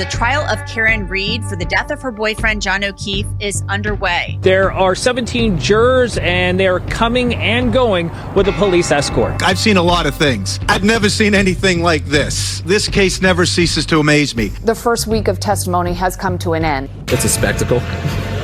the trial of Karen Reed for the death of her boyfriend, John O'Keefe, is underway. There are 17 jurors, and they're coming and going with a police escort. I've seen a lot of things. I've never seen anything like this. This case never ceases to amaze me. The first week of testimony has come to an end. It's a spectacle,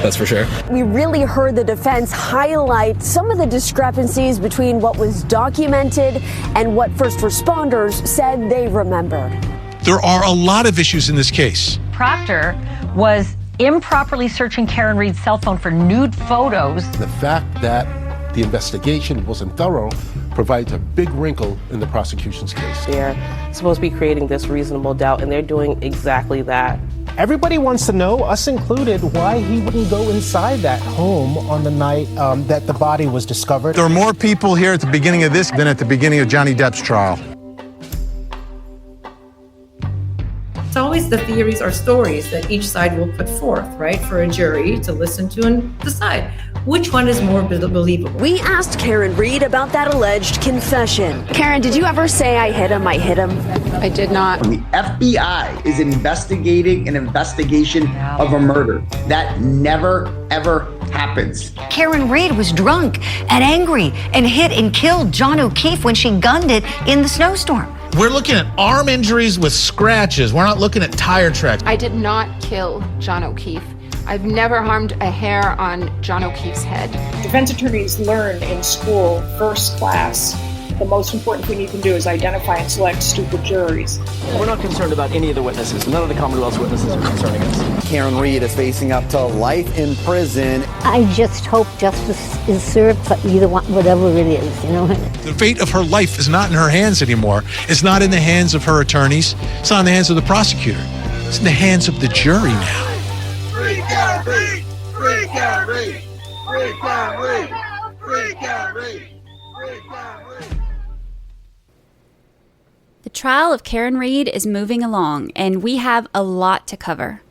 that's for sure. We really heard the defense highlight some of the discrepancies between what was documented and what first responders said they remembered. There are a lot of issues in this case. Proctor was improperly searching Karen Reed's cell phone for nude photos. The fact that the investigation wasn't thorough provides a big wrinkle in the prosecution's case. They're supposed to be creating this reasonable doubt, and they're doing exactly that. Everybody wants to know, us included, why he wouldn't go inside that home on the night that the body was discovered. There are more people here at the beginning of this than at the beginning of Johnny Depp's trial. It's always the theories or stories that each side will put forth, right, for a jury to listen to and decide which one is more believable. We asked Karen Reed about that alleged confession. Karen, did you ever say I hit him? I did not. The FBI is investigating an investigation of a murder. That never, ever happens. Karen Reed was drunk and angry and hit and killed John O'Keefe when she gunned it in the snowstorm. We're looking at arm injuries with scratches. We're not looking at tire tracks. I did not kill John O'Keefe. I've never harmed a hair on John O'Keefe's head. Defense attorneys learn in school, first class, the most important thing you can do is identify and select stupid juries. We're not concerned about any of the witnesses. None of the Commonwealth's witnesses are concerning us. Karen Reed is facing up to life in prison. I just hope justice is served for either one, whatever it is, you know. The fate of her life is not in her hands anymore. It's not in the hands of her attorneys. It's not in the hands of the prosecutor. It's in the hands of the jury now. Free Karen Reed! Free Karen Reed! Free Karen Reed! Free Karen Reed! Free Karen Reed! The trial of Karen Reed is moving along, and we have a lot to cover.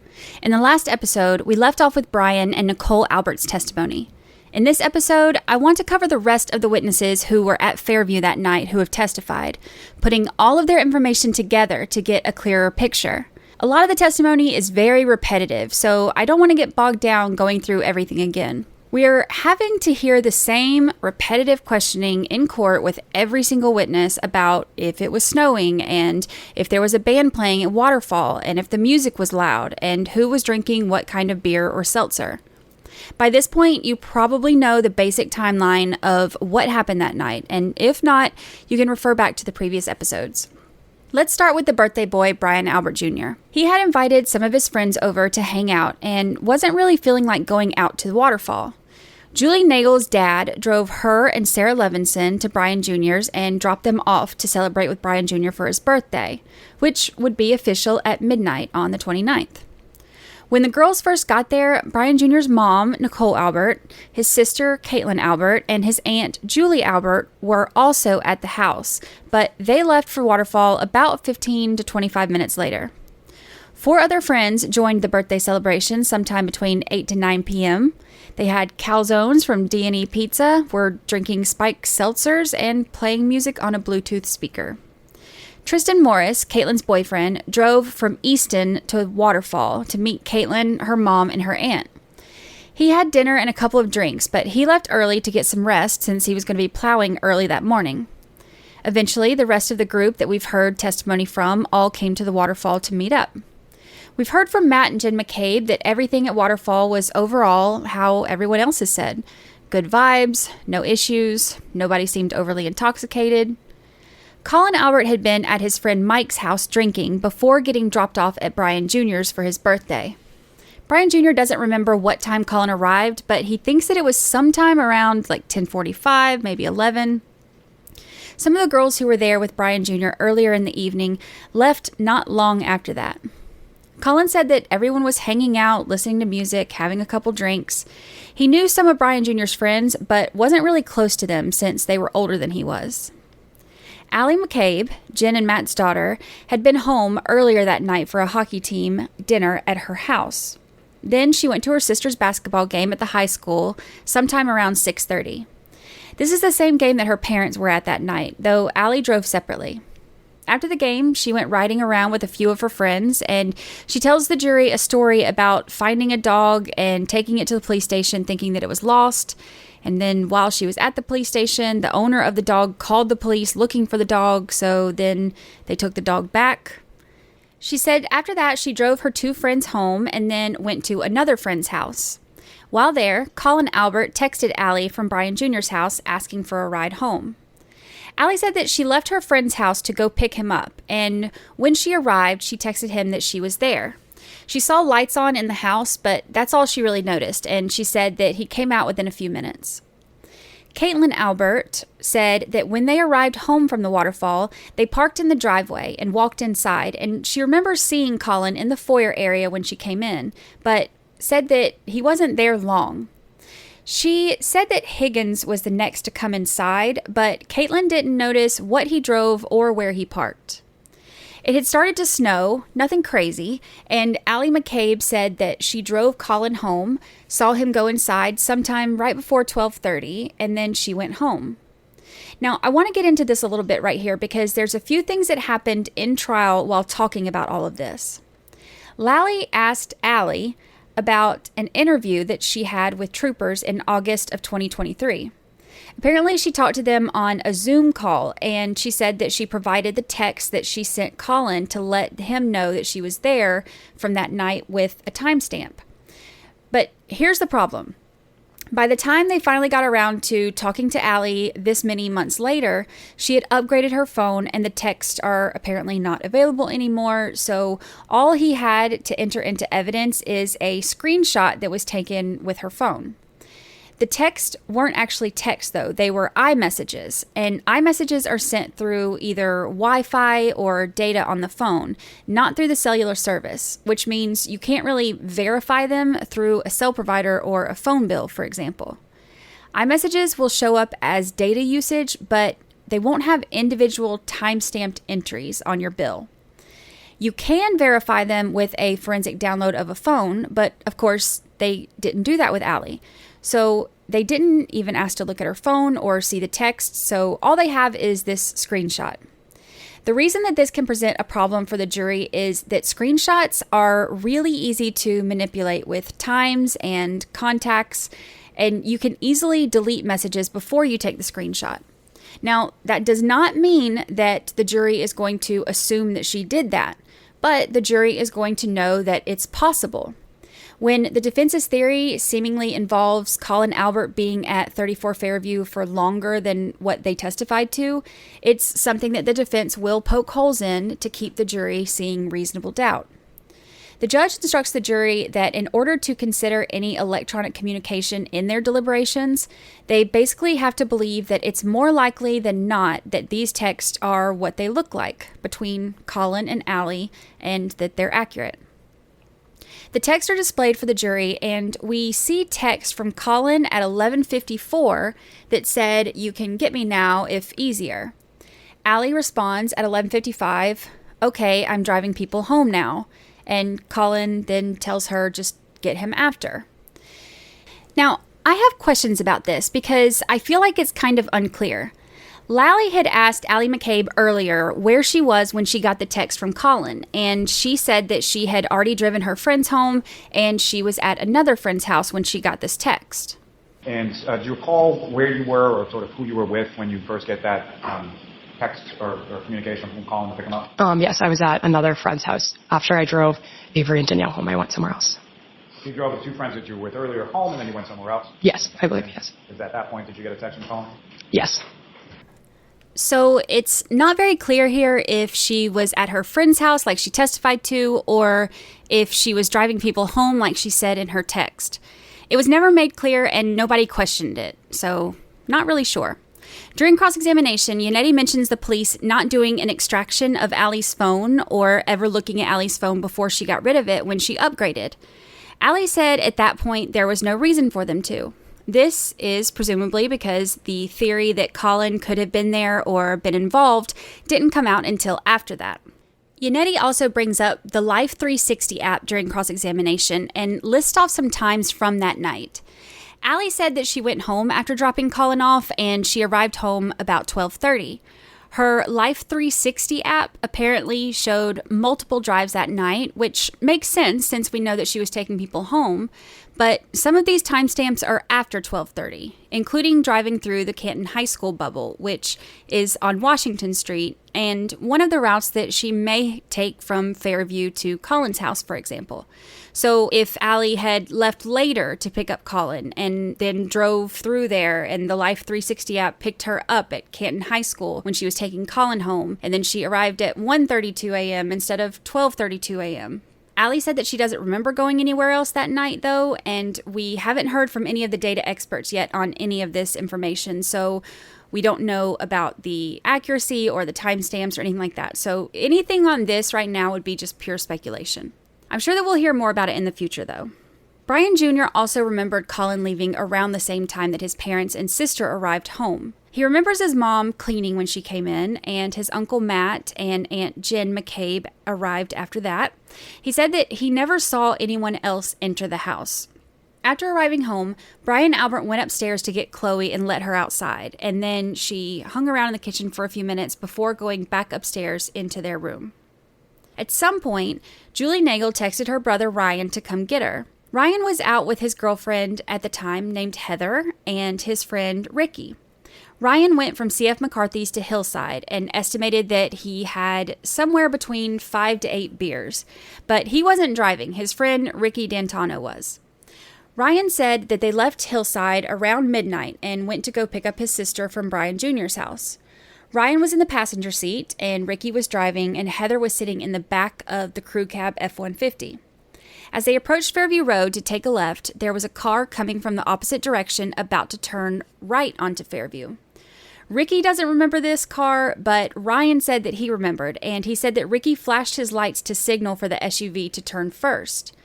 In the last episode, we left off with Brian and Nicole Albert's testimony. In this episode, I want to cover the rest of the witnesses who were at Fairview that night who have testified, putting all of their information together to get a clearer picture. A lot of the testimony is very repetitive, so I don't want to get bogged down going through everything again. We're having to hear the same repetitive questioning in court with every single witness about if it was snowing and if there was a band playing at Waterfall and if the music was loud and who was drinking what kind of beer or seltzer. By this point, you probably know the basic timeline of what happened that night, and if not, you can refer back to the previous episodes. Let's start with the birthday boy, Brian Albert Jr. He had invited some of his friends over to hang out and wasn't really feeling like going out to the Waterfall. Julie Nagel's dad drove her and Sarah Levinson to Brian Jr.'s and dropped them off to celebrate with Brian Jr. for his birthday, which would be official at midnight on the 29th. When the girls first got there, Brian Jr.'s mom, Nicole Albert, his sister, Caitlin Albert, and his aunt, Julie Albert, were also at the house, but they left for Waterfall about 15 to 25 minutes later. 4 other friends joined the birthday celebration sometime between 8 to 9 p.m. They had calzones from D&E Pizza, were drinking spiked seltzers, and playing music on a Bluetooth speaker. Tristan Morris, Caitlin's boyfriend, drove from Easton to Waterfall to meet Caitlin, her mom, and her aunt. He had dinner and a couple of drinks, but he left early to get some rest since he was going to be plowing early that morning. Eventually, the rest of the group that we've heard testimony from all came to the Waterfall to meet up. We've heard from Matt and Jen McCabe that everything at Waterfall was overall how everyone else has said. Good vibes, no issues, nobody seemed overly intoxicated. Colin Albert had been at his friend Mike's house drinking before getting dropped off at Brian Jr.'s for his birthday. Brian Jr. doesn't remember what time Colin arrived, but he thinks that it was sometime around like 10:45, maybe 11. Some of the girls who were there with Brian Jr. earlier in the evening left not long after that. Colin said that everyone was hanging out, listening to music, having a couple drinks. He knew some of Brian Jr.'s friends, but wasn't really close to them since they were older than he was. Allie McCabe, Jen and Matt's daughter, had been home earlier that night for a hockey team dinner at her house. Then she went to her sister's basketball game at the high school sometime around 6:30. This is the same game that her parents were at that night, though Allie drove separately. after the game, she went riding around with a few of her friends, and she tells the jury a story about finding a dog and taking it to the police station thinking that it was lost. And then while she was at the police station, the owner of the dog called the police looking for the dog, so then they took the dog back. She said after that, she drove her 2 friends home and then went to another friend's house. While there, Colin Albert texted Allie from Brian Jr.'s house asking for a ride home. Allie said that she left her friend's house to go pick him up, and when she arrived, she texted him that she was there. She saw lights on in the house, but that's all she really noticed, and she said that he came out within a few minutes. Colin Albert said that when they arrived home from the Waterfall, they parked in the driveway and walked inside, and she remembers seeing Colin in the foyer area when she came in, but said that he wasn't there long. She said that Higgins was the next to come inside, but Caitlin didn't notice what he drove or where he parked. It had started to snow, nothing crazy, and Allie McCabe said that she drove Colin home, saw him go inside sometime right before 12:30, and then she went home. Now, I want to get into this a little bit right here because there's a few things that happened in trial while talking about all of this. Lally asked Allie about an interview that she had with troopers in August of 2023. Apparently, she talked to them on a Zoom call, and she said that she provided the text that she sent Colin to let him know that she was there from that night with a timestamp. But here's the problem. By the time they finally got around to talking to Allie this many months later, she had upgraded her phone and the texts are apparently not available anymore. So all he had to enter into evidence is a screenshot that was taken with her phone. The texts weren't actually text, though. They were iMessages, and iMessages are sent through either Wi-Fi or data on the phone, not through the cellular service, which means you can't really verify them through a cell provider or a phone bill, for example. iMessages will show up as data usage, but they won't have individual time-stamped entries on your bill. You can verify them with a forensic download of a phone, but of course, they didn't do that with Allie. So they didn't even ask to look at her phone or see the text, so all they have is this screenshot. The reason that this can present a problem for the jury is that screenshots are really easy to manipulate with times and contacts, and you can easily delete messages before you take the screenshot. Now, that does not mean that the jury is going to assume that she did that, but the jury is going to know that it's possible. When the defense's theory seemingly involves Colin Albert being at 34 Fairview for longer than what they testified to, it's something that the defense will poke holes in to keep the jury seeing reasonable doubt. The judge instructs the jury that in order to consider any electronic communication in their deliberations, they basically have to believe that it's more likely than not that these texts are what they look like between Colin and Allie and that they're accurate. The texts are displayed for the jury, and we see text from Colin at 11:54 that said, "You can get me now if easier." Allie responds at 11:55, "Okay, I'm driving people home now." And Colin then tells her just get him after. Now, I have questions about this because I feel like it's kind of unclear. Lally had asked Allie McCabe earlier where she was when she got the text from Colin, and she said that she had already driven her friends home and she was at another friend's house when she got this text. And do you recall where you were or sort of who you were with when you first get that text or communication from Colin to pick him up? Yes, I was at another friend's house. After I drove Avery and Danielle home, I went somewhere else. You drove the two friends that you were with earlier home and then you went somewhere else? Yes, I believe, yes. Is at that point did you get a text from Colin? Yes. So it's not very clear here if she was at her friend's house like she testified to, or if she was driving people home like she said in her text. It was never made clear and nobody questioned it, so not really sure. During cross-examination, Yannetti mentions the police not doing an extraction of Allie's phone or ever looking at Allie's phone before she got rid of it when she upgraded. Allie said at that point there was no reason for them to. This is presumably because the theory that Colin could have been there or been involved didn't come out until after that. Yannetti also brings up the Life 360 app during cross-examination and lists off some times from that night. Allie said that she went home after dropping Colin off and she arrived home about 12:30. Her Life 360 app apparently showed multiple drives that night, which makes sense since we know that she was taking people home. But some of these timestamps are after 12:30, including driving through the Canton High School bubble, which is on Washington Street, and one of the routes that she may take from Fairview to Colin's house, for example. So if Allie had left later to pick up Colin and then drove through there, and the Life 360 app picked her up at Canton High School when she was taking Colin home, and then she arrived at 1:32 a.m. instead of 12:32 a.m., Allie said that she doesn't remember going anywhere else that night, though, and we haven't heard from any of the data experts yet on any of this information, so we don't know about the accuracy or the timestamps or anything like that. So anything on this right now would be just pure speculation. I'm sure that we'll hear more about it in the future, though. Brian Jr. also remembered Colin leaving around the same time that his parents and sister arrived home. He remembers his mom cleaning when she came in, and his Uncle Matt and Aunt Jen McCabe arrived after that. He said that he never saw anyone else enter the house. After arriving home, Brian Albert went upstairs to get Chloe and let her outside, and then she hung around in the kitchen for a few minutes before going back upstairs into their room. At some point, Julie Nagel texted her brother Ryan to come get her. Ryan was out with his girlfriend at the time named Heather and his friend Ricky. Ryan went from C.F. McCarthy's to Hillside and estimated that he had somewhere between 5 to 8 beers. But he wasn't driving. His friend Ricky D'Antano was. Ryan said that they left Hillside around midnight and went to go pick up his sister from Brian Jr.'s house. Ryan was in the passenger seat and Ricky was driving, and Heather was sitting in the back of the crew cab F-150. As they approached Fairview Road to take a left, there was a car coming from the opposite direction about to turn right onto Fairview. Ricky doesn't remember this car, but Ryan said that he remembered, and he said that Ricky flashed his lights to signal for the SUV to turn first.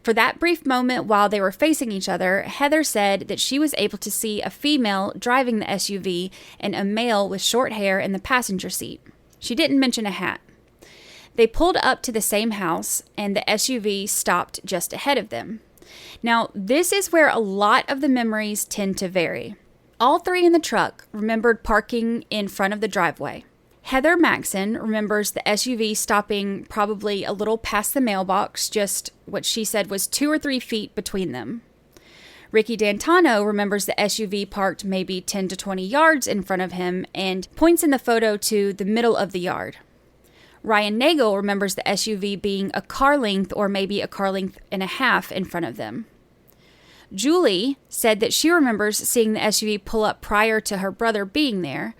For that brief moment while they were facing each other, Heather said that she was able to see a female driving the SUV and a male with short hair in the passenger seat. She didn't mention a hat. They pulled up to the same house, and the SUV stopped just ahead of them. Now, this is where a lot of the memories tend to vary. All three in the truck remembered parking in front of the driveway. Heather Maxson remembers the SUV stopping probably a little past the mailbox, just what she said was 2 or 3 feet between them. Ricky D'Antano remembers the SUV parked maybe 10 to 20 yards in front of him and points in the photo to the middle of the yard. Ryan Nagel remembers the SUV being a car length or maybe a car length and a half in front of them. Julie said that she remembers seeing the SUV pull up prior to her brother being there,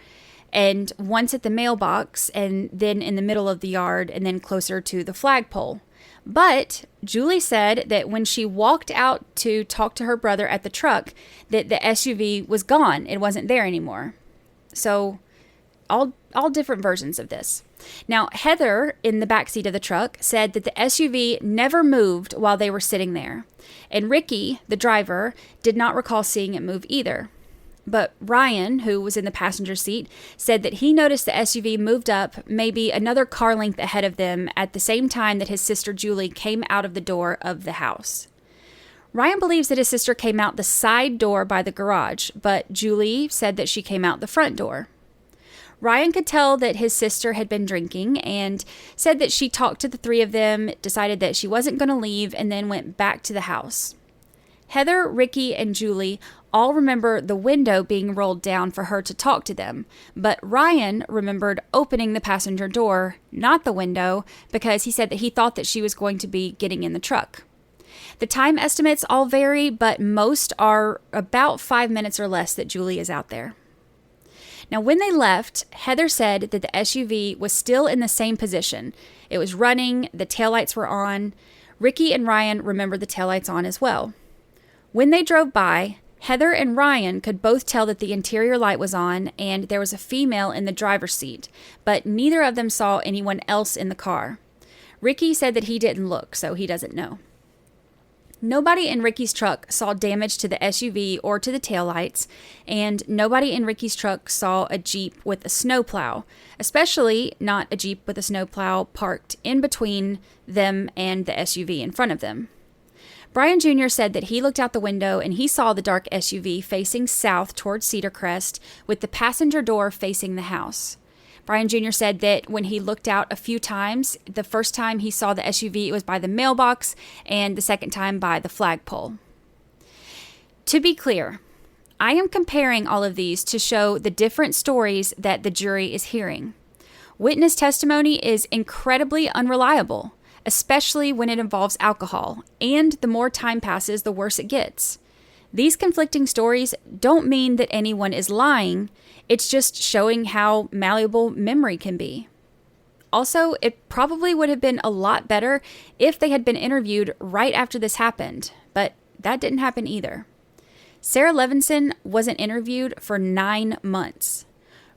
and once at the mailbox, and then in the middle of the yard, and then closer to the flagpole. But Julie said that when she walked out to talk to her brother at the truck, that the SUV was gone. It wasn't there anymore. So all different versions of this. Now, Heather, in the backseat of the truck, said that the SUV never moved while they were sitting there. And Ricky, the driver, did not recall seeing it move either. But Ryan, who was in the passenger seat, said that he noticed the SUV moved up maybe another car length ahead of them at the same time that his sister Julie came out of the door of the house. Ryan believes that his sister came out the side door by the garage, but Julie said that she came out the front door. Ryan could tell that his sister had been drinking and said that she talked to the three of them, decided that she wasn't going to leave, and then went back to the house. Heather, Ricky, and Julie all remember the window being rolled down for her to talk to them, but Ryan remembered opening the passenger door, not the window, because he said that he thought that she was going to be getting in the truck. The time estimates all vary, but most are about 5 minutes or less that Julie is out there. Now, when they left, Heather said that the SUV was still in the same position. It was running, the taillights were on. Ricky and Ryan remembered the taillights on as well. When they drove by, Heather and Ryan could both tell that the interior light was on and there was a female in the driver's seat, but neither of them saw anyone else in the car. Ricky said that he didn't look, so he doesn't know. Nobody in Ricky's truck saw damage to the SUV or to the taillights, and nobody in Ricky's truck saw a Jeep with a snowplow, especially not a Jeep with a snowplow parked in between them and the SUV in front of them. Brian Jr. said that he looked out the window and he saw the dark SUV facing south towards Cedar Crest with the passenger door facing the house. Brian Jr. said that when he looked out a few times, the first time he saw the SUV, it was by the mailbox, and the second time by the flagpole. To be clear, I am comparing all of these to show the different stories that the jury is hearing. Witness testimony is incredibly unreliable, especially when it involves alcohol, and the more time passes, the worse it gets. These conflicting stories don't mean that anyone is lying, it's just showing how malleable memory can be. Also, it probably would have been a lot better if they had been interviewed right after this happened, but that didn't happen either. Sarah Levinson wasn't interviewed for 9 months.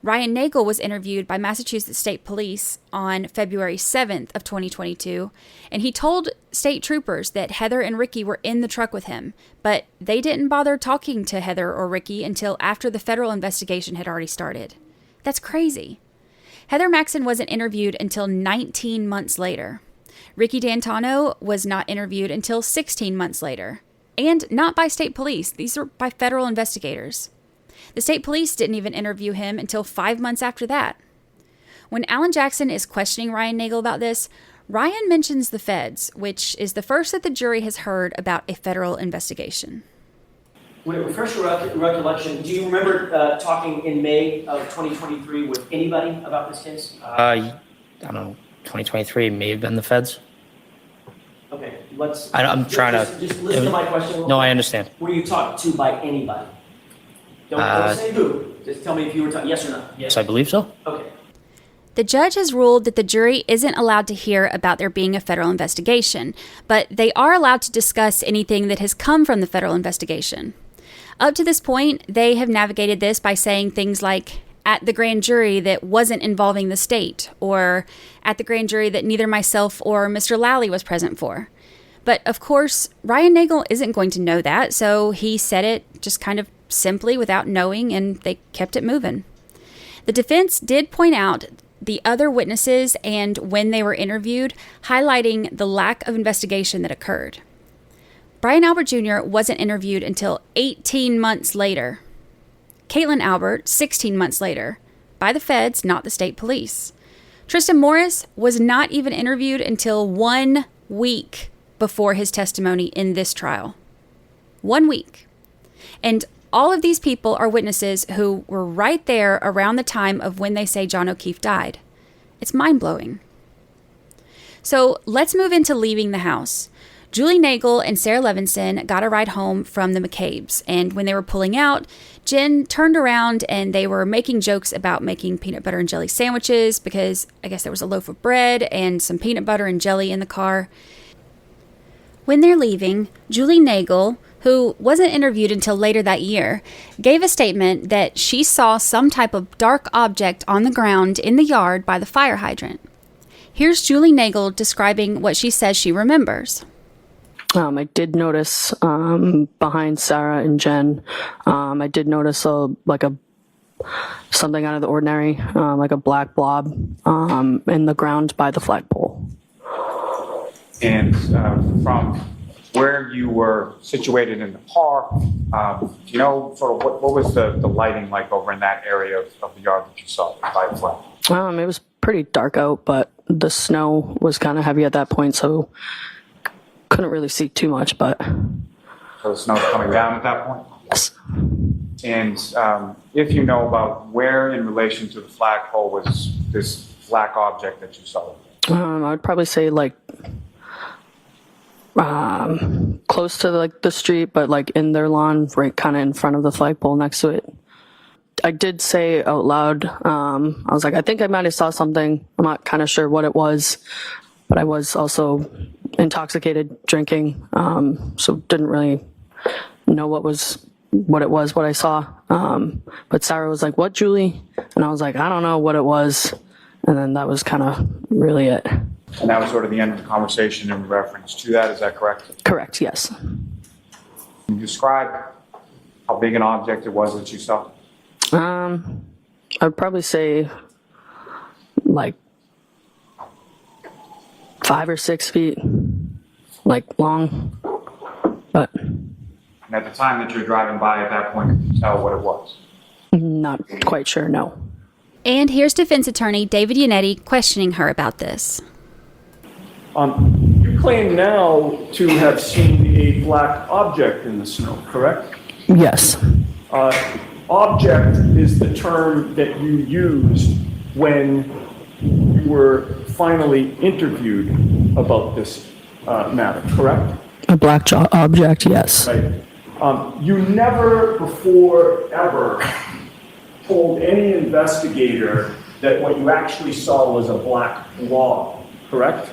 Ryan Nagel was interviewed by Massachusetts State Police on February 7th of 2022, and he told state troopers that Heather and Ricky were in the truck with him, but they didn't bother talking to Heather or Ricky until after the federal investigation had already started. That's crazy. Heather Maxson wasn't interviewed until 19 months later. Ricky D'Antano was not interviewed until 16 months later, and not by state police. These are by federal investigators. The state police didn't even interview him until 5 months after that. When Alan Jackson is questioning Ryan Nagel about this, Ryan mentions the feds, which is the first that the jury has heard about a federal investigation. When it refers to recollection, do you remember talking in May of 2023 with anybody about this case? I don't know, 2023 may have been the feds. Okay, I'm trying to... Just listen to my question. No, I understand. Were you talked to by anybody? Don't say who. Just tell me if you were talking, yes or no. Yes, I believe so. Okay. The judge has ruled that the jury isn't allowed to hear about there being a federal investigation, but they are allowed to discuss anything that has come from the federal investigation. Up to this point, they have navigated this by saying things like, at the grand jury that wasn't involving the state, or at the grand jury that neither myself or Mr. Lally was present for. But of course, Ryan Nagel isn't going to know that, so he said it just kind of simply without knowing, and they kept it moving. The defense did point out the other witnesses and when they were interviewed, highlighting the lack of investigation that occurred. Brian Albert Jr. wasn't interviewed until 18 months later. Colin Albert, 16 months later, by the feds, not the state police. Tristan Morris was not even interviewed until 1 week before his testimony in this trial. 1 week. And all of these people are witnesses who were right there around the time of when they say John O'Keefe died. It's mind-blowing. So let's move into leaving the house. Julie Nagel and Sarah Levinson got a ride home from the McCabe's, and when they were pulling out, Jen turned around and they were making jokes about making peanut butter and jelly sandwiches because I guess there was a loaf of bread and some peanut butter and jelly in the car. When they're leaving, Julie Nagel, who wasn't interviewed until later that year, gave a statement that she saw some type of dark object on the ground in the yard by the fire hydrant. Here's Julie Nagel describing what she says she remembers. I did notice behind Sarah and Jen, I did notice something out of the ordinary, like a black blob in the ground by the flagpole. And from where you were situated in the car, do you know sort of what was the lighting like over in that area of the yard that you saw by the flag? It was pretty dark out, but the snow was kind of heavy at that point, so couldn't really see too much. But so the snow's coming down at that point? Yes. And if you know about where in relation to the flagpole was this black object that you saw? I would probably say close to the street, but in their lawn, right kind of in front of the flagpole next to it. I did say out loud, I was like, I think I might have saw something. I'm not kind of sure what it was, but I was also intoxicated drinking, so didn't really know what I saw. But Sarah was like, "What, Julie?" And I was like, "I don't know what it was." And then that was kind of really it. And that was sort of the end of the conversation in reference to that, is that correct? Correct, yes. Can you describe how big an object it was that you saw? I'd probably say 5 or 6 feet, long, but. And at the time that you're driving by at that point, could you tell what it was? Not quite sure, no. And here's defense attorney David Yannetti questioning her about this. You claim now to have seen a black object in the snow, correct? Yes. Object is the term that you used when you were finally interviewed about this matter, correct? A black object, yes. Right. You never before ever told any investigator that what you actually saw was a black blob, correct?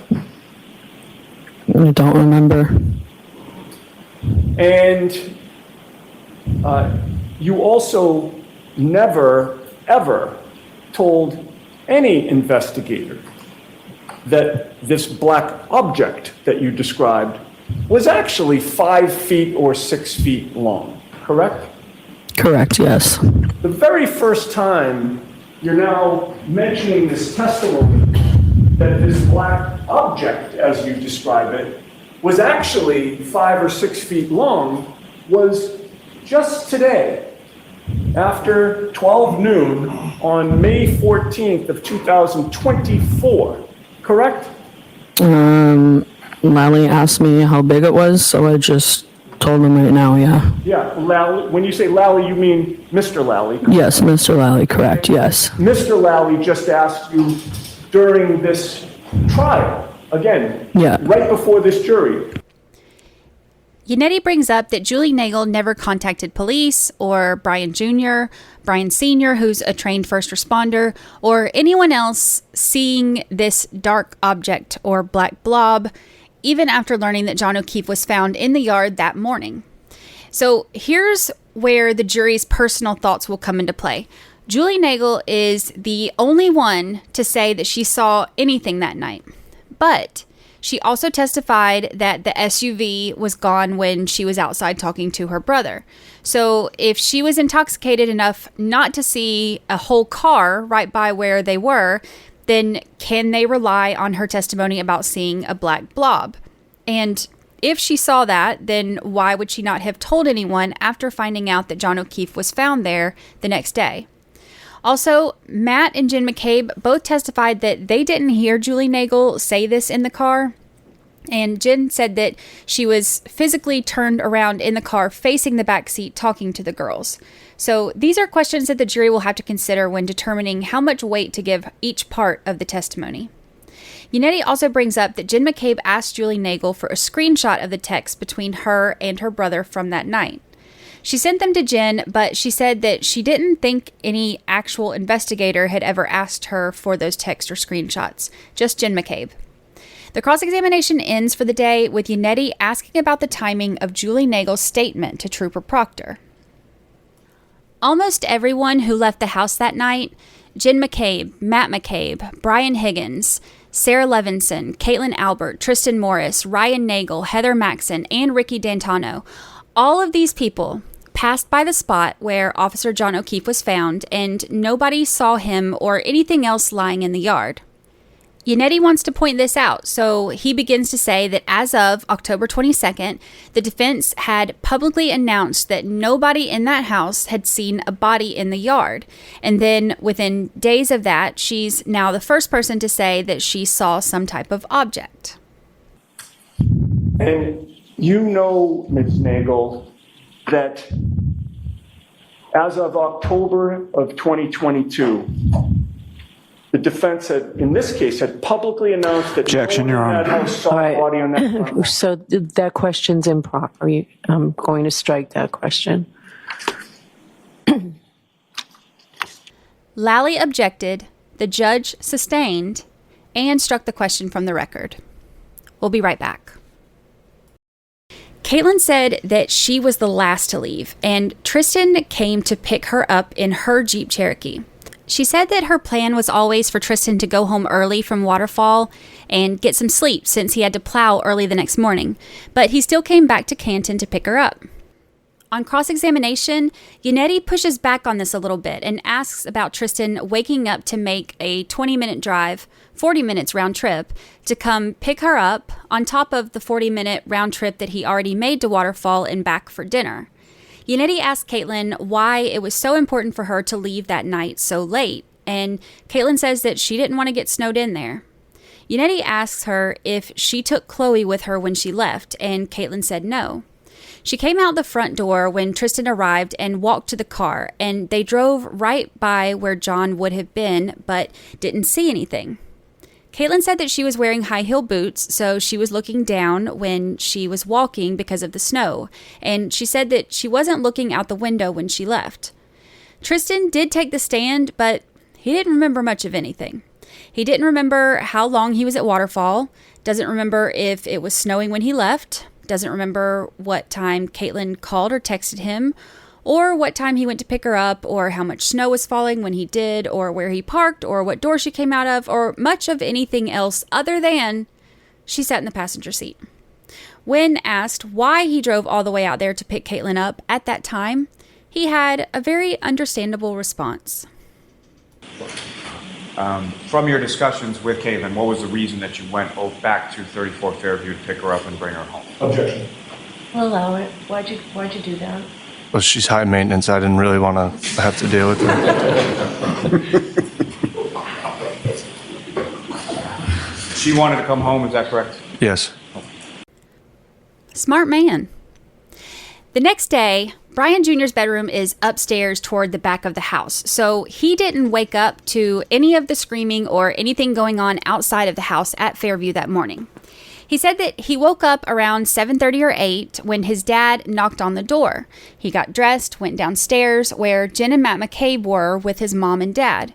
I don't remember. And you also never, ever told any investigator that this black object that you described was actually 5 feet or 6 feet long, correct? Correct, yes. The very first time you're now mentioning this testimony that this black object, as you describe it, was actually 5 or 6 feet long was just today, after 12 noon on May 14th of 2024, correct? Lally asked me how big it was, so I just told him right now, yeah. Yeah, Lally, when you say Lally, you mean Mr. Lally, correct? Yes, Mr. Lally, correct, yes. Mr. Lally just asked you during this trial, again, right before this jury. Yannetti brings up that Julie Nagel never contacted police or Brian Jr., Brian Sr., who's a trained first responder, or anyone else seeing this dark object or black blob, even after learning that John O'Keefe was found in the yard that morning. So here's where the jury's personal thoughts will come into play. Julie Nagel is the only one to say that she saw anything that night, but she also testified that the SUV was gone when she was outside talking to her brother. So if she was intoxicated enough not to see a whole car right by where they were, then can they rely on her testimony about seeing a black blob? And if she saw that, then why would she not have told anyone after finding out that John O'Keefe was found there the next day? Also, Matt and Jen McCabe both testified that they didn't hear Julie Nagel say this in the car. And Jen said that she was physically turned around in the car facing the back seat talking to the girls. So these are questions that the jury will have to consider when determining how much weight to give each part of the testimony. Yannetti also brings up that Jen McCabe asked Julie Nagel for a screenshot of the text between her and her brother from that night. She sent them to Jen, but she said that she didn't think any actual investigator had ever asked her for those texts or screenshots, just Jen McCabe. The cross-examination ends for the day with Yannetti asking about the timing of Julie Nagel's statement to Trooper Proctor. Almost everyone who left the house that night, Jen McCabe, Matt McCabe, Brian Higgins, Sarah Levinson, Colin Albert, Tristan Morris, Ryan Nagel, Heather Maxson, and Ricky D'Antano, all of these people passed by the spot where Officer John O'Keefe was found, and nobody saw him or anything else lying in the yard. Yannetti wants to point this out, so he begins to say that as of October 22nd, the defense had publicly announced that nobody in that house had seen a body in the yard. And then within days of that, she's now the first person to say that she saw some type of object. And you know, Ms. Nagel, that as of October of 2022, the defense had, in this case, had publicly announced that Objection, Your Honor. that house saw a body on that front. So that question's improper. I'm going to strike that question. Lally objected, the judge sustained, and struck the question from the record. We'll be right back. Caitlin said that she was the last to leave, and Tristan came to pick her up in her Jeep Cherokee. She said that her plan was always for Tristan to go home early from Waterfall and get some sleep since he had to plow early the next morning, but he still came back to Canton to pick her up. On cross-examination, Yannetti pushes back on this a little bit and asks about Tristan waking up to make a 20-minute drive, 40 minutes round trip, to come pick her up on top of the 40-minute round trip that he already made to Waterfall and back for dinner. Yannetti asked Caitlin why it was so important for her to leave that night so late, and Caitlin says that she didn't want to get snowed in there. Yannetti asks her if she took Chloe with her when she left, and Caitlin said no. She came out the front door when Tristan arrived and walked to the car, and they drove right by where John would have been, but didn't see anything. Caitlin said that she was wearing high-heel boots, so she was looking down when she was walking because of the snow, and she said that she wasn't looking out the window when she left. Tristan did take the stand, but he didn't remember much of anything. He didn't remember how long he was at Waterfall, doesn't remember if it was snowing when he left, doesn't remember what time Caitlin called or texted him, or what time he went to pick her up, or how much snow was falling when he did, or where he parked, or what door she came out of, or much of anything else other than she sat in the passenger seat. When asked why he drove all the way out there to pick Caitlin up at that time, he had a very understandable response. From your discussions with Caitlin, what was the reason that you went back to 34 Fairview to pick her up and bring her home? Objection. Well, allow it. Why'd you do that? Well, she's high maintenance. I didn't really want to have to deal with her. She wanted to come home, is that correct? Yes. Smart man. The next day, Brian Jr.'s bedroom is upstairs toward the back of the house, so he didn't wake up to any of the screaming or anything going on outside of the house at Fairview that morning. He said that he woke up around 7:30 or 8 when his dad knocked on the door. He got dressed, went downstairs where Jen and Matt McCabe were with his mom and dad.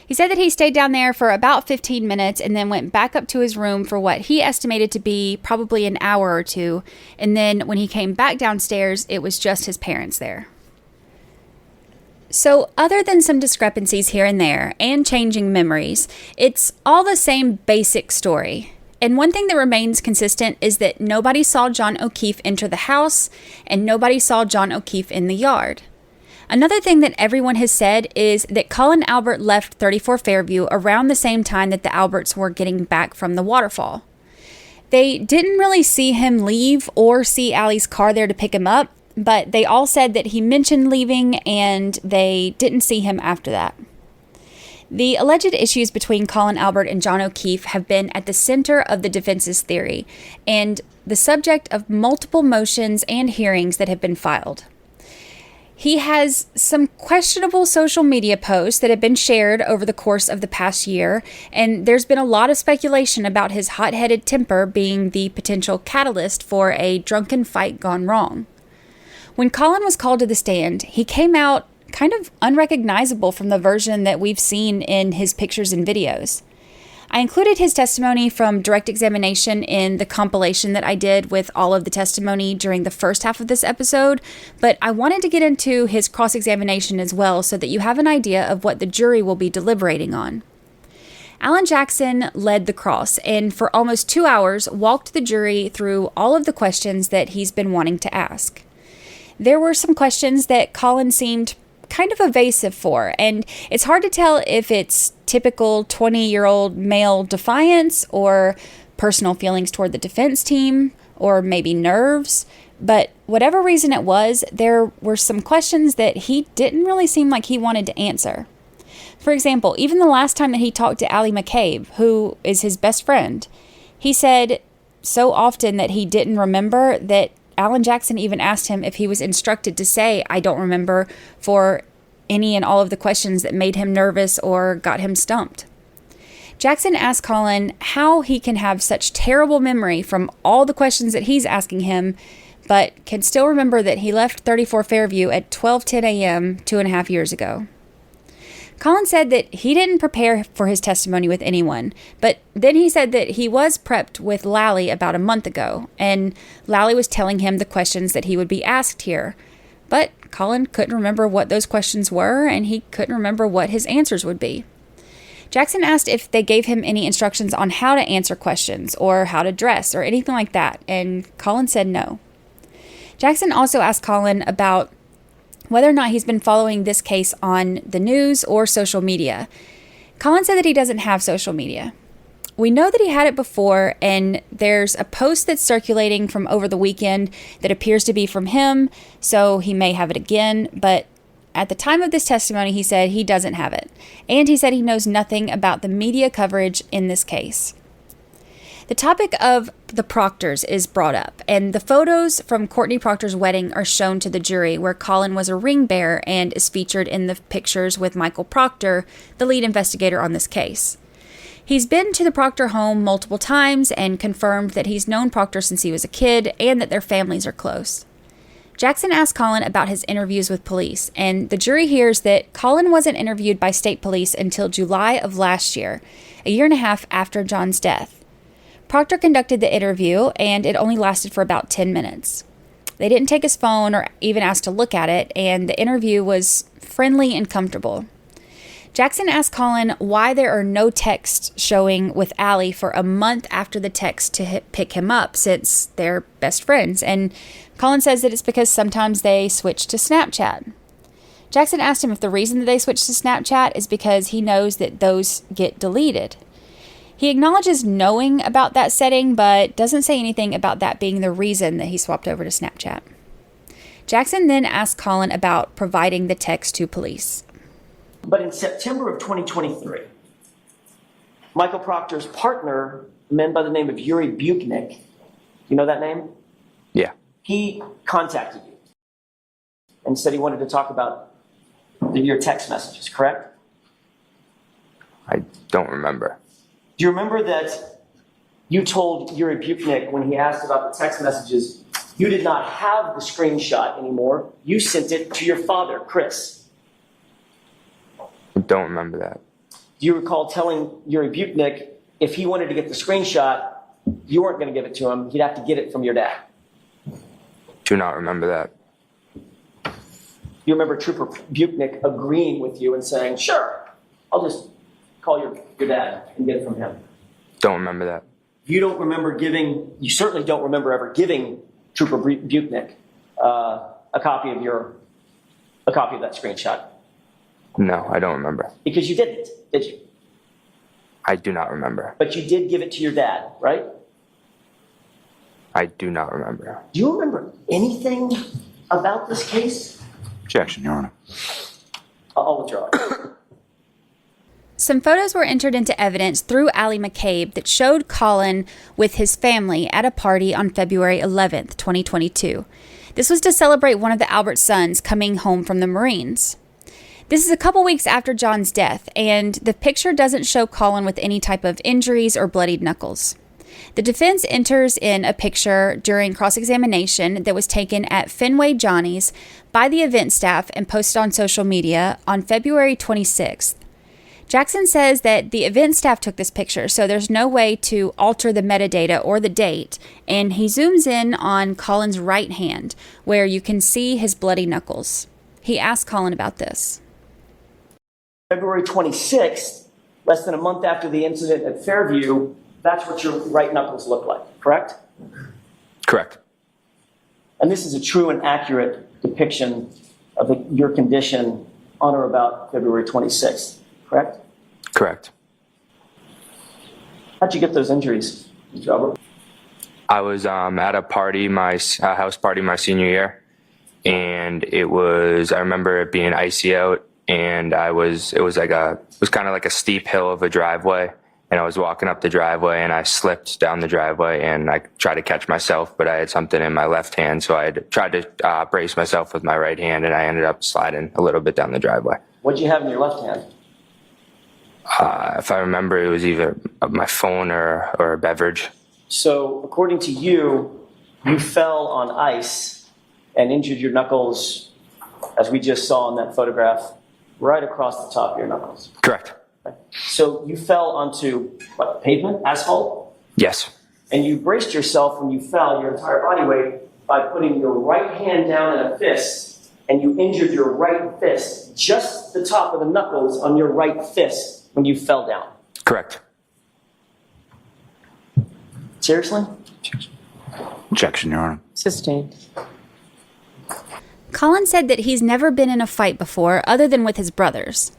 He said that he stayed down there for about 15 minutes and then went back up to his room for what he estimated to be probably an hour or two. And then when he came back downstairs, it was just his parents there. So other than some discrepancies here and there and changing memories, it's all the same basic story. And one thing that remains consistent is that nobody saw John O'Keefe enter the house and nobody saw John O'Keefe in the yard. Another thing that everyone has said is that Colin Albert left 34 Fairview around the same time that the Alberts were getting back from the Waterfall. They didn't really see him leave or see Allie's car there to pick him up, but they all said that he mentioned leaving and they didn't see him after that. The alleged issues between Colin Albert and John O'Keefe have been at the center of the defense's theory and the subject of multiple motions and hearings that have been filed. He has some questionable social media posts that have been shared over the course of the past year, and there's been a lot of speculation about his hot-headed temper being the potential catalyst for a drunken fight gone wrong. When Colin was called to the stand, he came out kind of unrecognizable from the version that we've seen in his pictures and videos. I included his testimony from direct examination in the compilation that I did with all of the testimony during the first half of this episode, but I wanted to get into his cross-examination as well so that you have an idea of what the jury will be deliberating on. Alan Jackson led the cross and for almost 2 hours walked the jury through all of the questions that he's been wanting to ask. There were some questions that Colin seemed kind of evasive for, and it's hard to tell if it's typical 20-year-old male defiance or personal feelings toward the defense team or maybe nerves, but whatever reason it was, there were some questions that he didn't really seem like he wanted to answer. For example, even the last time that he talked to Allie McCabe, who is his best friend, he said so often that he didn't remember that Alan Jackson even asked him if he was instructed to say, "I don't remember," for any and all of the questions that made him nervous or got him stumped. Jackson asked Colin how he can have such terrible memory from all the questions that he's asking him, but can still remember that he left 34 Fairview at 12:10 a.m. 2.5 years ago. Colin said that he didn't prepare for his testimony with anyone, but then he said that he was prepped with Lally about a month ago, and Lally was telling him the questions that he would be asked here. But Colin couldn't remember what those questions were, and he couldn't remember what his answers would be. Jackson asked if they gave him any instructions on how to answer questions, or how to dress, or anything like that, and Colin said no. Jackson also asked Colin about whether or not he's been following this case on the news or social media. Colin said that he doesn't have social media. We know that he had it before, and there's a post that's circulating from over the weekend that appears to be from him, so he may have it again, but At the time of this testimony, he said he doesn't have it. And he said he knows nothing about the media coverage in this case. The topic of the Proctors is brought up, and the photos from Courtney Proctor's wedding are shown to the jury, where Colin was a ring bearer and is featured in the pictures with Michael Proctor, the lead investigator on this case. He's been to the Proctor home multiple times and confirmed that he's known Proctor since he was a kid and that their families are close. Jackson asked Colin about his interviews with police, and the jury hears that Colin wasn't interviewed by state police until July of last year, a year and a half after John's death. Proctor conducted the interview, and it only lasted for about 10 minutes. They didn't take his phone or even ask to look at it, and the interview was friendly and comfortable. Jackson asked Colin why there are no texts showing with Allie for a month after the text to pick him up, since they're best friends, and Colin says that it's because sometimes they switch to Snapchat. Jackson asked him if the reason that they switch to Snapchat is because he knows that those get deleted. He acknowledges knowing about that setting, but doesn't say anything about that being the reason that he swapped over to Snapchat. Jackson then asked Colin about providing the text to police. But in September of 2023, Michael Proctor's partner, a man by the name of Yuri Buchnick, you know that name? Yeah. He contacted you and said he wanted to talk about your text messages, correct? I don't remember. Do you remember that you told Yuri Buchnick when he asked about the text messages, you did not have the screenshot anymore. You sent it to your father, Chris. I don't remember that. Do you recall telling Yuri Buchnick if he wanted to get the screenshot, you weren't going to give it to him, he'd have to get it from your dad? Do not remember that. You remember Trooper Buchnick agreeing with you and saying, sure, I'll just call your dad and get it from him? Don't remember that. You certainly don't remember ever giving Trooper Buchnick a copy of that screenshot. No, I don't remember. Because you didn't, did you? I do not remember. But you did give it to your dad, right? I do not remember. Do you remember anything about this case? Objection, Your Honor. I'll withdraw. Some photos were entered into evidence through Allie McCabe that showed Colin with his family at a party on February 11th, 2022. This was to celebrate one of the Albert sons coming home from the Marines. This is a couple weeks after John's death, and the picture doesn't show Colin with any type of injuries or bloodied knuckles. The defense enters in a picture during cross-examination that was taken at Fenway Johnny's by the event staff and posted on social media on February 26th. Jackson says that the event staff took this picture, so there's no way to alter the metadata or the date, and he zooms in on Colin's right hand, where you can see his bloody knuckles. He asked Colin about this. February 26th, less than a month after the incident at Fairview, that's what your right knuckles look like, correct? Correct. And this is a true and accurate depiction of your condition on or about February 26th. Correct? Correct. How'd you get those injuries, Mr. Albert? I was at a party, my house party my senior year, and I remember it being icy out, and it was kind of like a steep hill of a driveway, and I was walking up the driveway, and I slipped down the driveway, and I tried to catch myself, but I had something in my left hand, so I had tried to brace myself with my right hand, and I ended up sliding a little bit down the driveway. What'd you have in your left hand? If I remember, it was either my phone or a beverage. So, according to you, you fell on ice and injured your knuckles, as we just saw in that photograph, right across the top of your knuckles. Correct. Okay. So, you fell onto what, pavement, asphalt? Yes. And you braced yourself when you fell, your entire body weight, by putting your right hand down in a fist, and you injured your right fist, just the top of the knuckles on your right fist. When you fell down. Correct. Seriously? Objection, Your Honor. Sustained. Colin said that he's never been in a fight before other than with his brothers.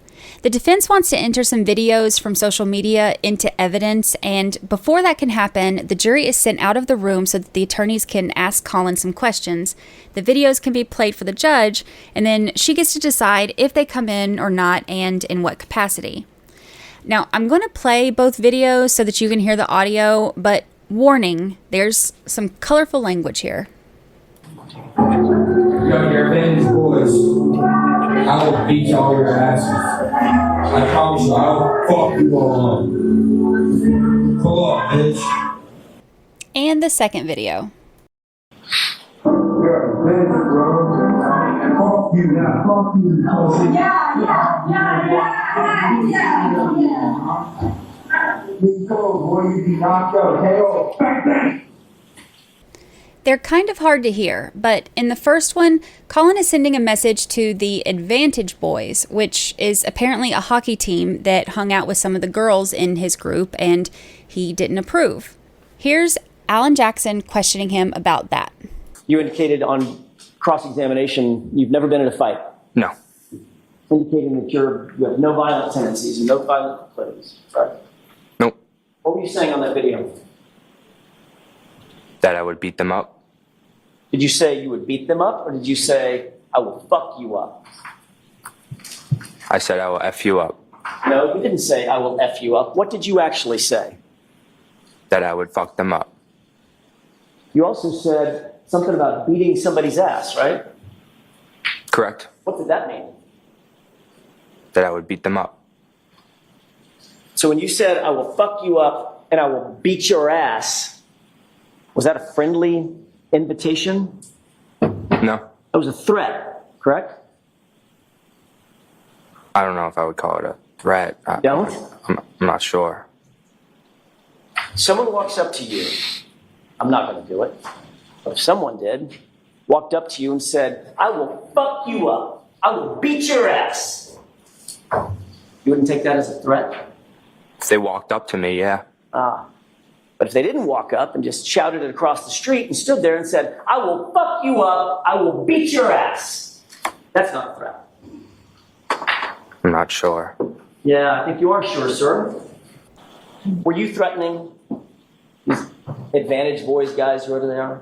The defense wants to enter some videos from social media into evidence, and before that can happen, the jury is sent out of the room so that the attorneys can ask Colin some questions. The videos can be played for the judge, and then she gets to decide if they come in or not and in what capacity. Now, I'm going to play both videos so that you can hear the audio, but warning, there's some colorful language here. Yo, your man is boys. I will beat all your asses. I promise you, I will fuck you all up. Pull up, bitch. And the second video. You're a bitch, bro. Fuck you now. Fuck you, pussy. You go, boy. You be knocked out. KO. Bang, bang. They're kind of hard to hear, but in the first one, Colin is sending a message to the Advantage Boys, which is apparently a hockey team that hung out with some of the girls in his group, and he didn't approve. Here's Alan Jackson questioning him about that. You indicated on cross-examination you've never been in a fight. No. Indicating that you have no violent tendencies and no violent proclivities, right? Nope. What were you saying on that video? That I would beat them up. Did you say you would beat them up, or did you say, I will fuck you up? I said I will F you up. No, you didn't say, I will F you up. What did you actually say? That I would fuck them up. You also said something about beating somebody's ass, right? Correct. What did that mean? That I would beat them up. So when you said, I will fuck you up and I will beat your ass, was that a friendly invitation? No. That was a threat, correct? I don't know if I would call it a threat. Don't? I'm not sure. Someone walks up to you. I'm not going to do it. But if someone did, walked up to you and said, I will fuck you up. I will beat your ass. You wouldn't take that as a threat? If they walked up to me, yeah. But if they didn't walk up and just shouted it across the street and stood there and said, I will fuck you up, I will beat your ass, that's not a threat. I'm not sure. Yeah, I think you are sure, sir. Were you threatening these Advantage Boys guys, whoever they are?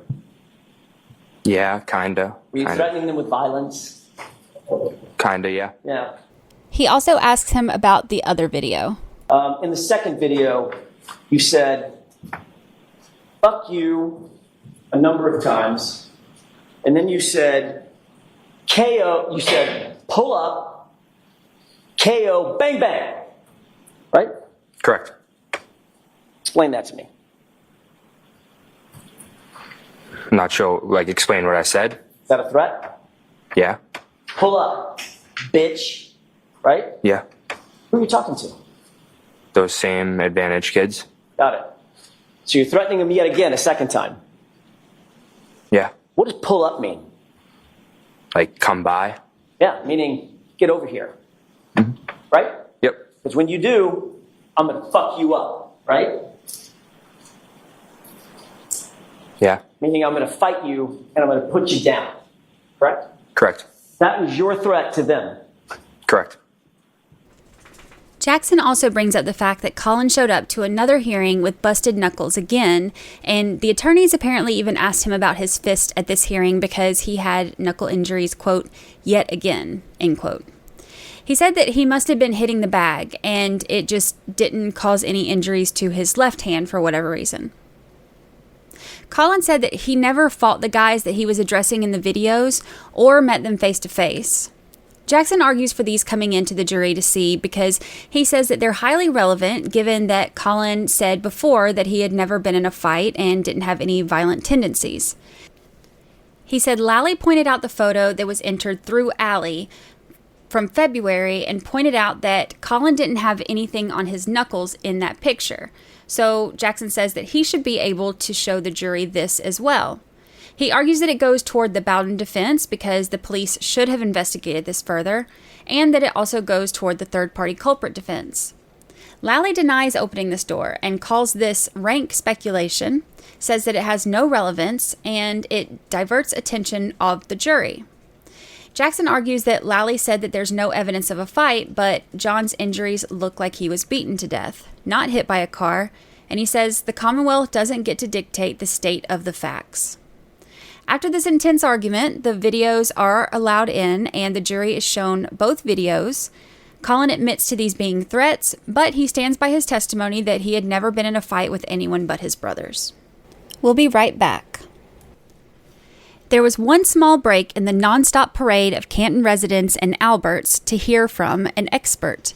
Yeah, kinda. Were you threatening them with violence? Kinda, yeah. Yeah. He also asks him about the other video. In the second video, you said, fuck you a number of times. And then you said, KO, you said, pull up, KO, bang, bang. Right? Correct. Explain that to me. I'm not sure, like, explain what I said. Is that a threat? Yeah. Pull up, bitch. Right? Yeah. Who are you talking to? Those same Advantage kids. Got it. So you're threatening them yet again a second time. Yeah. What does pull up mean? Like, come by. Yeah, meaning get over here. Mm-hmm. Right? Yep. Because when you do, I'm going to fuck you up. Right? Yeah. Meaning I'm going to fight you and I'm going to put you down. Correct? Correct. That was your threat to them. Correct. Jackson also brings up the fact that Colin showed up to another hearing with busted knuckles again, and the attorneys apparently even asked him about his fist at this hearing because he had knuckle injuries, quote, yet again, end quote. He said that he must have been hitting the bag, and it just didn't cause any injuries to his left hand for whatever reason. Colin said that he never fought the guys that he was addressing in the videos or met them face to face. Jackson argues for these coming into the jury to see because he says that they're highly relevant given that Colin said before that he had never been in a fight and didn't have any violent tendencies. He said Lally pointed out the photo that was entered through Allie from February and pointed out that Colin didn't have anything on his knuckles in that picture. So Jackson says that he should be able to show the jury this as well. He argues that it goes toward the Bowden defense because the police should have investigated this further, and that it also goes toward the third-party culprit defense. Lally denies opening this door and calls this rank speculation, says that it has no relevance, and it diverts attention of the jury. Jackson argues that Lally said that there's no evidence of a fight, but John's injuries look like he was beaten to death, not hit by a car, and he says the Commonwealth doesn't get to dictate the state of the facts. After this intense argument, the videos are allowed in, and the jury is shown both videos. Colin admits to these being threats, but he stands by his testimony that he had never been in a fight with anyone but his brothers. We'll be right back. There was one small break in the nonstop parade of Canton residents and Alberts to hear from an expert.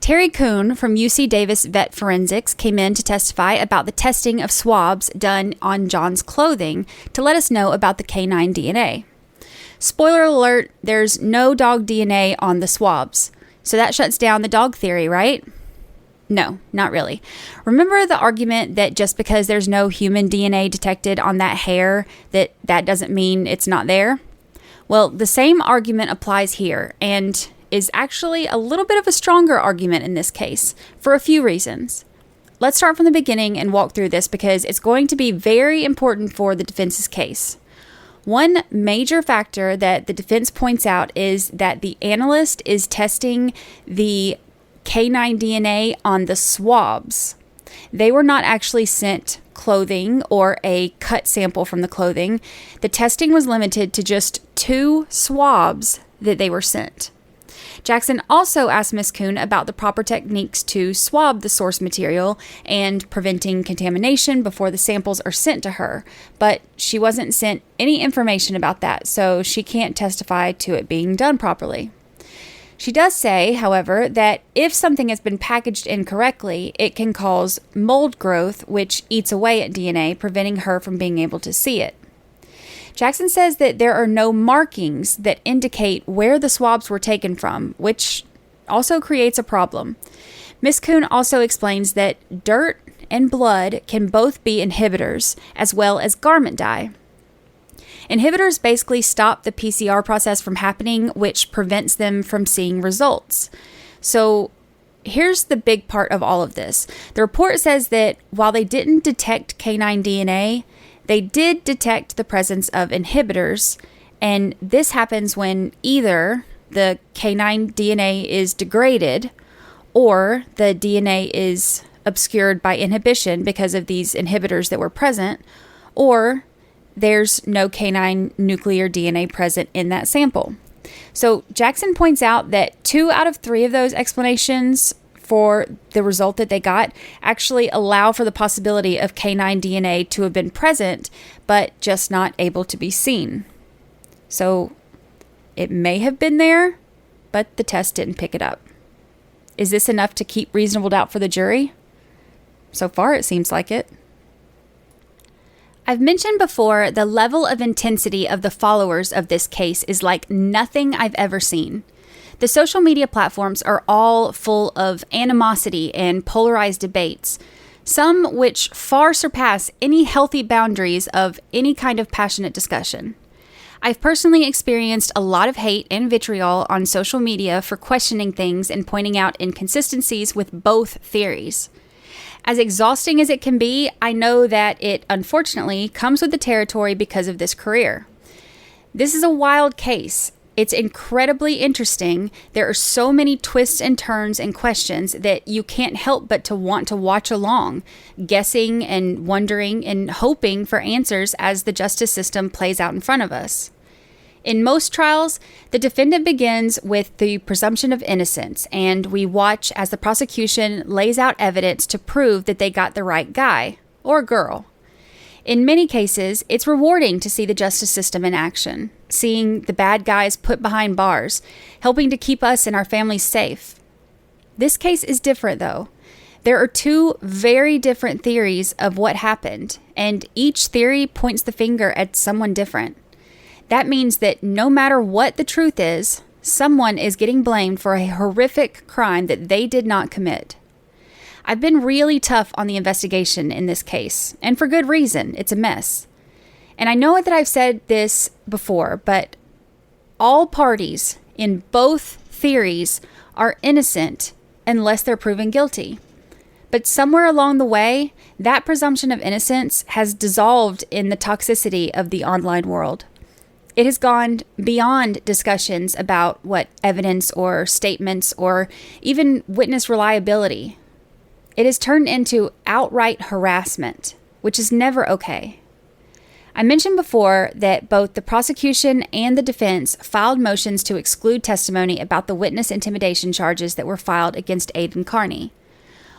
Terry Kuhn from UC Davis Vet Forensics came in to testify about the testing of swabs done on John's clothing to let us know about the canine DNA. Spoiler alert, there's no dog DNA on the swabs. So that shuts down the dog theory, right? No, not really. Remember the argument that just because there's no human DNA detected on that hair, that doesn't mean it's not there? Well, the same argument applies here, and is actually a little bit of a stronger argument in this case, for a few reasons. Let's start from the beginning and walk through this because it's going to be very important for the defense's case. One major factor that the defense points out is that the analyst is testing the canine DNA on the swabs. They were not actually sent clothing or a cut sample from the clothing. The testing was limited to just 2 swabs that they were sent. Jackson also asked Ms. Kuhn about the proper techniques to swab the source material and preventing contamination before the samples are sent to her, but she wasn't sent any information about that, so she can't testify to it being done properly. She does say, however, that if something has been packaged incorrectly, it can cause mold growth, which eats away at DNA, preventing her from being able to see it. Jackson says that there are no markings that indicate where the swabs were taken from, which also creates a problem. Ms. Kuhn also explains that dirt and blood can both be inhibitors, as well as garment dye. Inhibitors basically stop the PCR process from happening, which prevents them from seeing results. So here's the big part of all of this. The report says that while they didn't detect canine DNA, they did detect the presence of inhibitors, and this happens when either the canine DNA is degraded or the DNA is obscured by inhibition because of these inhibitors that were present, or there's no canine nuclear DNA present in that sample. So Jackson points out that 2 out of 3 of those explanations for the result that they got actually allow for the possibility of canine DNA to have been present, but just not able to be seen. So it may have been there, but the test didn't pick it up. Is this enough to keep reasonable doubt for the jury? So far, it seems like it. I've mentioned before the level of intensity of the followers of this case is like nothing I've ever seen. The social media platforms are all full of animosity and polarized debates, some which far surpass any healthy boundaries of any kind of passionate discussion. I've personally experienced a lot of hate and vitriol on social media for questioning things and pointing out inconsistencies with both theories. As exhausting as it can be, I know that it unfortunately comes with the territory because of this career. This is a wild case. It's incredibly interesting. There are so many twists and turns and questions that you can't help but to want to watch along, guessing and wondering and hoping for answers as the justice system plays out in front of us. In most trials, the defendant begins with the presumption of innocence, and we watch as the prosecution lays out evidence to prove that they got the right guy or girl. In many cases, it's rewarding to see the justice system in action, seeing the bad guys put behind bars, helping to keep us and our families safe. This case is different, though. There are 2 very different theories of what happened, and each theory points the finger at someone different. That means that no matter what the truth is, someone is getting blamed for a horrific crime that they did not commit. I've been really tough on the investigation in this case, and for good reason. It's a mess. And I know that I've said this before, but all parties in both theories are innocent unless they're proven guilty. But somewhere along the way, that presumption of innocence has dissolved in the toxicity of the online world. It has gone beyond discussions about what evidence or statements or even witness reliability. It has turned into outright harassment, which is never okay. I mentioned before that both the prosecution and the defense filed motions to exclude testimony about the witness intimidation charges that were filed against Aiden Carney.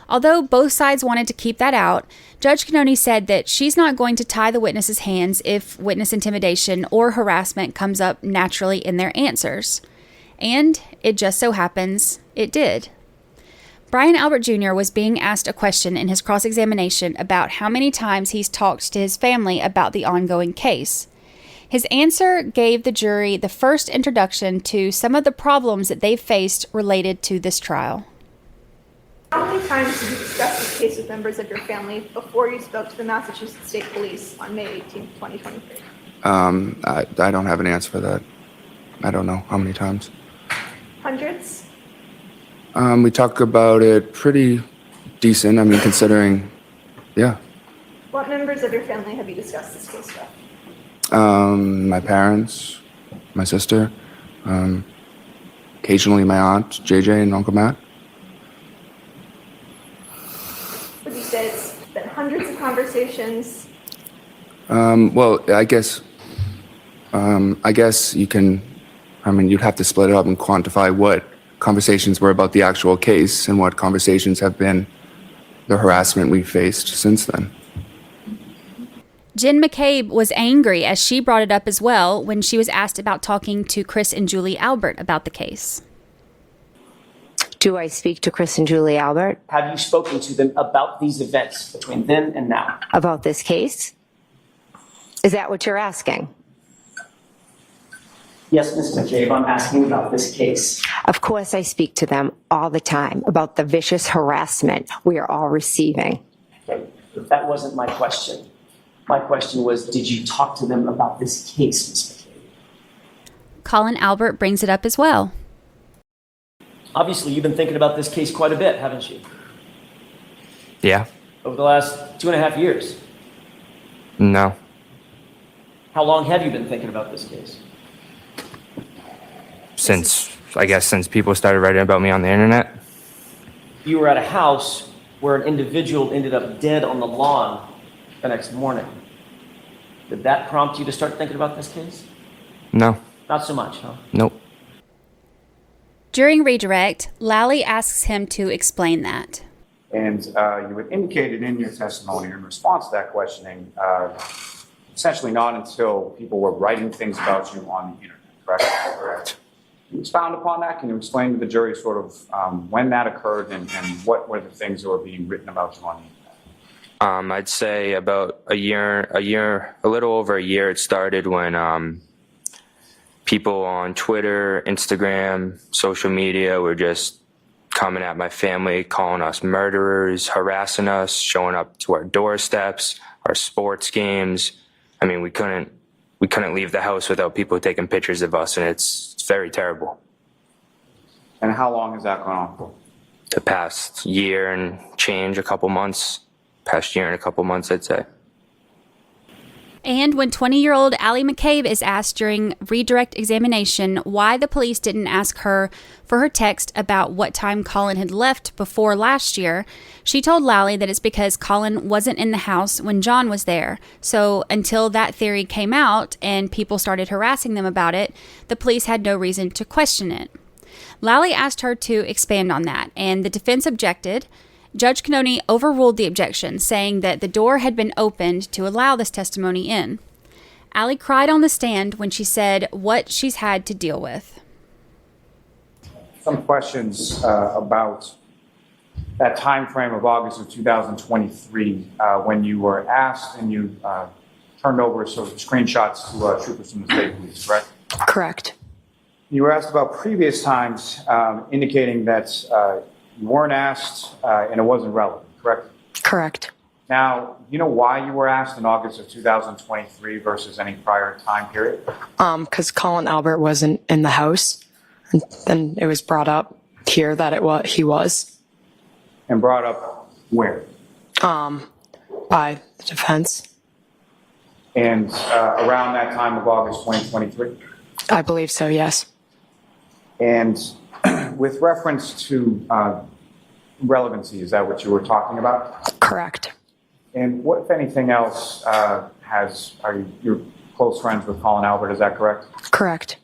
Although both sides wanted to keep that out, Judge Canoni said that she's not going to tie the witnesses' hands if witness intimidation or harassment comes up naturally in their answers. And it just so happens it did. Brian Albert Jr. was being asked a question in his cross-examination about how many times he's talked to his family about the ongoing case. His answer gave the jury the first introduction to some of the problems that they've faced related to this trial. How many times did you discuss this case with members of your family before you spoke to the Massachusetts State Police on May 18, 2023? I don't have an answer for that. I don't know how many times. Hundreds? We talk about it pretty decent. I mean, considering, yeah. What members of your family have you discussed this case with? My parents, my sister, occasionally my aunt, JJ, and Uncle Matt. Would you say it's been hundreds of conversations? Well, I guess you can, you'd have to split it up and quantify what conversations were about the actual case and what conversations have been the harassment we faced since then. Jen McCabe was angry as she brought it up as well when she was asked about talking to Chris and Julie Albert about the case. Do I speak to Chris and Julie Albert? Have you spoken to them about these events between then and now? About this case? Is that what you're asking? Yes, Ms. McCabe, I'm asking about this case. Of course I speak to them all the time about the vicious harassment we are all receiving. Okay, but that wasn't my question. My question was, did you talk to them about this case, Ms. McCabe? Colin Albert brings it up as well. Obviously, you've been thinking about this case quite a bit, haven't you? Yeah. Over the last 2.5 years. No. How long have you been thinking about this case? Since people started writing about me on the internet. You were at a house where an individual ended up dead on the lawn the next morning. Did that prompt you to start thinking about this case? No. Not so much, huh? Nope. During redirect, Lally asks him to explain that. And you had indicated in your testimony in response to that questioning, essentially not until people were writing things about you on the internet, correct? Correct. Can you expound upon that? Can you explain to the jury sort of when that occurred and what were the things that were being written about you on the internet? I'd say about a little over a year. It started when people on Twitter, Instagram, social media were just coming at my family, calling us murderers, harassing us, showing up to our doorsteps, our sports games. I mean, we couldn't leave the house without people taking pictures of us, and it's very terrible. And how long has that gone on for? The past year and change, a couple months. Past year and a couple months, I'd say. And when 20-year-old Allie McCabe is asked during redirect examination why the police didn't ask her for her text about what time Colin had left before last year, she told Lally that it's because Colin wasn't in the house when John was there. So until that theory came out and people started harassing them about it, the police had no reason to question it. Lally asked her to expand on that, and the defense objected. Judge Canoni overruled the objection, saying that the door had been opened to allow this testimony in. Allie cried on the stand when she said what she's had to deal with. Some questions about that time frame of August of 2023 when you were asked and you turned over sort of screenshots to troopers from the state police, correct? Correct. You were asked about previous times indicating that you weren't asked and it wasn't relevant, correct? Correct. Now, you know why you were asked in August of 2023 versus any prior time period? Because Colin Albert wasn't in the house, and then it was brought up here that he was. And brought up where? By the defense. And around that time of August 2023? I believe so, yes. And with reference to relevancy, is that what you were talking about? Correct. And what, if anything else, you're close friends with Colin Albert, is that correct? Correct.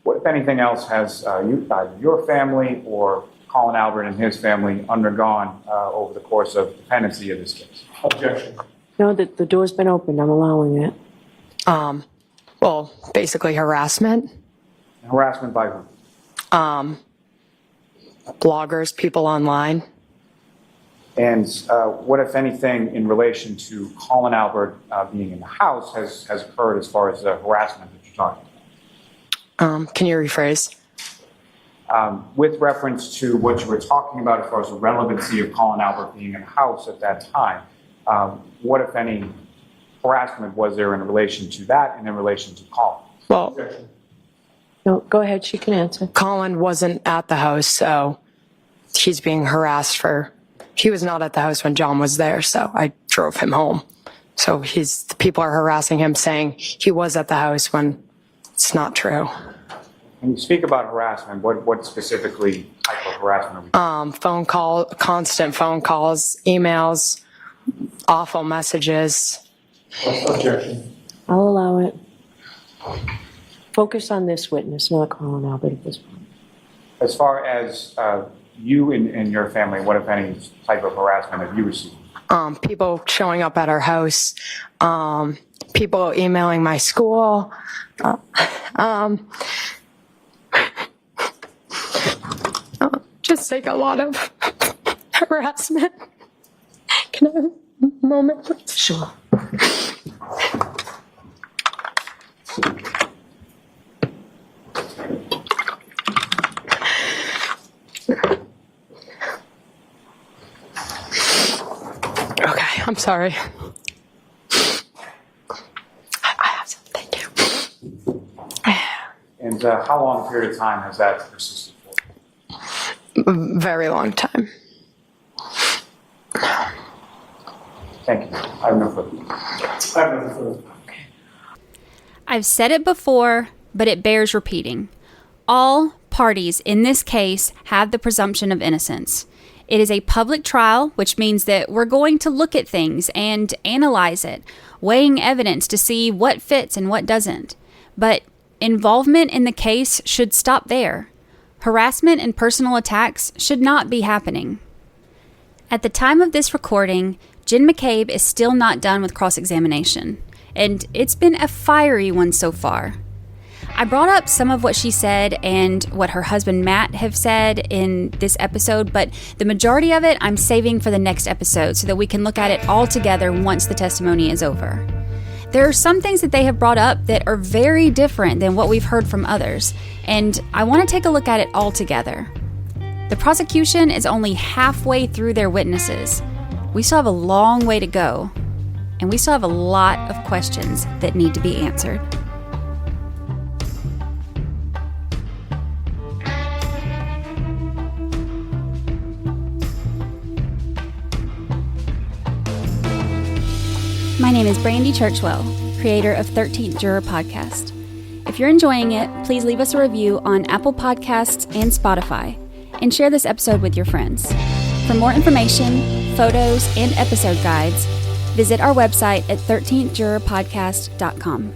What, if anything else, has either your family or Colin Albert and his family undergone over the course of dependency of this case? Objection. No, the door's been opened. I'm allowing it. Well, basically harassment. Harassment by whom? Bloggers, people online. And what, if anything, in relation to Colin Albert being in the house has occurred as far as the harassment that you're talking about? Can you rephrase? With reference to what you were talking about as far as the relevancy of Colin Albert being in the house at that time, what, if any, harassment was there in relation to that and in relation to Colin? Well, No, go ahead. She can answer. Colin wasn't at the house, so he's being harassed he was not at the house when John was there, so I drove him home. So people are harassing him saying he was at the house when it's not true. When you speak about harassment, what specifically type of harassment are we Constant phone calls, emails, awful messages. Objection. I'll allow it. Focus on this witness, not Colin Albert at this point. As far as you and your family, what, if any, type of harassment have you received? People showing up at our house, people emailing my school, just like a lot of harassment. Can I have a moment, please? Sure. Okay, I'm sorry. I have some, thank you. And how long a period of time has that persisted for? Very long time. Thank you. I have no further. I've said it before, but it bears repeating. All parties in this case have the presumption of innocence. It is a public trial, which means that we're going to look at things and analyze it, weighing evidence to see what fits and what doesn't. But involvement in the case should stop there. Harassment and personal attacks should not be happening. At the time of this recording, Jen McCabe is still not done with cross-examination, and it's been a fiery one so far. I brought up some of what she said and what her husband Matt have said in this episode, but the majority of it I'm saving for the next episode so that we can look at it all together once the testimony is over. There are some things that they have brought up that are very different than what we've heard from others, and I want to take a look at it all together. The prosecution is only halfway through their witnesses. We still have a long way to go, and we still have a lot of questions that need to be answered. My name is Brandy Churchwell, creator of 13th Juror Podcast. If you're enjoying it, please leave us a review on Apple Podcasts and Spotify, and share this episode with your friends. For more information, photos, and episode guides, visit our website at 13thjurorpodcast.com.